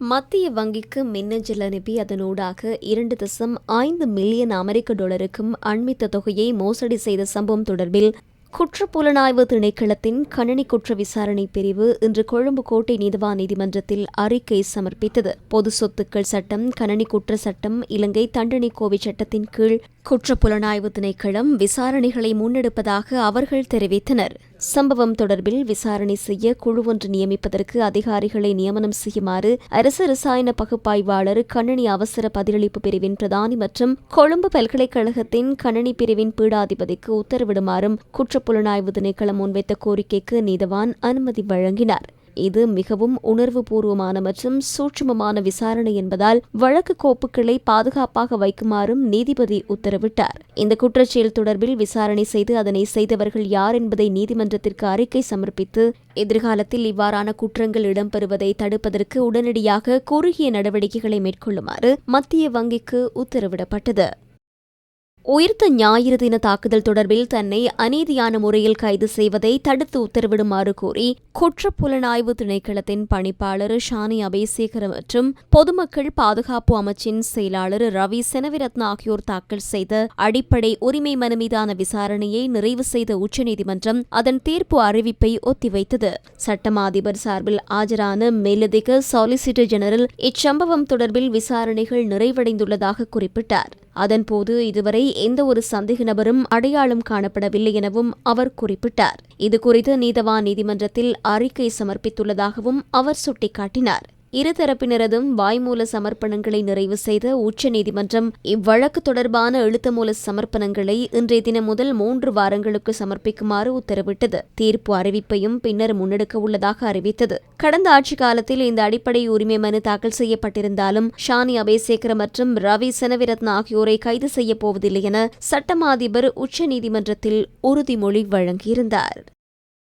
மத்திய வங்கிக்கு மின்னஞ்சல் அனுப்பி அதனூடாக 2.5 மில்லியன் அமெரிக்க டாலருக்கும் அண்மித்த தொகையை மோசடி செய்த சம்பவம் தொடர்பில் குற்றப்புலனாய்வு திணைக்களத்தின் கணனி குற்ற விசாரணை பிரிவு இன்று கொழும்பு கோட்டை நீதவான் நீதிமன்றத்தில் அறிக்கை சமர்ப்பித்தது. பொது சொத்துக்கள் சட்டம், கணனி குற்ற சட்டம், இலங்கை தண்டனை கோவை சட்டத்தின் கீழ் குற்றப்புலனாய்வு திணைக்களம் விசாரணைகளை முன்னெடுப்பதாக அவர்கள் தெரிவித்தனர். சம்பவம் தொடர்பில் விசாரணை செய்ய குழு ஒன்று நியமிப்பதற்கு அதிகாரிகளை நியமனம் செய்யுமாறு அரசு ரசாயன பகுப்பாய்வாளர், கணனி அவசர பதிலளிப்பு பிரிவின் பிரதானி மற்றும் கொழும்பு பல்கலைக்கழகத்தின் கணனி பிரிவின் பீடாதிபதிக்கு உத்தரவிடுமாறும் குற்றப்புலனாய்வு திணைக்களம் முன்வைத்த கோரிக்கைக்கு நீதவான் அனுமதி வழங்கினார். இது மிகவும் உணர்வுபூர்வமான மற்றும் சூட்சுமமான விசாரணை என்பதால் வழக்கு கோப்புகளை பாதுகாப்பாக வைக்குமாறும் நீதிபதி உத்தரவிட்டார். இந்த குற்றச்செயல் தொடர்பில் விசாரணை செய்து அதனை செய்தவர்கள் யார் என்பதை நீதிமன்றத்திற்கு அறிக்கை சமர்ப்பித்து எதிர்காலத்தில் இவ்வாறான குற்றங்கள் இடம்பெறுவதை தடுப்பதற்கு உடனடியாக குறுகிய நடவடிக்கைகளை மேற்கொள்ளுமாறு மத்திய வங்கிக்கு உத்தரவிடப்பட்டது. உயிர்த்த ஞாயிறு தின தாக்குதல் தொடர்பில் தன்னை அநீதியான முறையில் கைது செய்வதை தடுத்து உத்தரவிடுமாறு கோரி குற்றப்புலனாய்வு திணைக்களத்தின் பணிப்பாளர் ஷானி அபேசேகர மற்றும் பொதுமக்கள் பாதுகாப்பு அமைச்சின் செயலாளர் ரவி செனவிரத்ன ஆகியோர் தாக்கல் செய்த அடிப்படை உரிமை மனு மீதான விசாரணையை நிறைவு செய்த உச்சநீதிமன்றம் அதன் தீர்ப்பு அறிவிப்பை ஒத்திவைத்தது. சட்டமா அதிபர் சார்பில் ஆஜரான மேலதிக சாலிசிட்டர் ஜெனரல் இச்சம்பவம் தொடர்பில் விசாரணைகள் நிறைவடைந்துள்ளதாக குறிப்பிட்டார். அதன்போது இதுவரை எந்தவொரு சந்தேக நபரும் அடையாளம் காணப்படவில்லை எனவும் அவர் குறிப்பிட்டார். இதுகுறித்து நீதவான் நீதிமன்றத்தில் அறிக்கை சமர்ப்பித்துள்ளதாகவும் அவர் சுட்டிக்காட்டினார். இருதரப்பினரதும் வாய்மூல சமர்ப்பணங்களை நிறைவு செய்த உச்சநீதிமன்றம் இவ்வழக்கு தொடர்பான எழுத்துமூல சமர்ப்பணங்களை இன்றைய தினம் முதல் 3 வாரங்களுக்கு சமர்ப்பிக்குமாறு உத்தரவிட்டது. தீர்ப்பு அறிவிப்பையும் பின்னர் முன்னெடுக்க உள்ளதாக அறிவித்தது. கடந்த ஆட்சி காலத்தில் இந்த அடிப்படை உரிமை மனு தாக்கல் செய்யப்பட்டிருந்தாலும் ஷானி அபேசேகர மற்றும் ரவி செனவிரத்ன ஆகியோரை கைது செய்யப் போவதில்லை என சட்டமா அதிபர் உச்சநீதிமன்றத்தில் உறுதிமொழி வழங்கியிருந்தார்.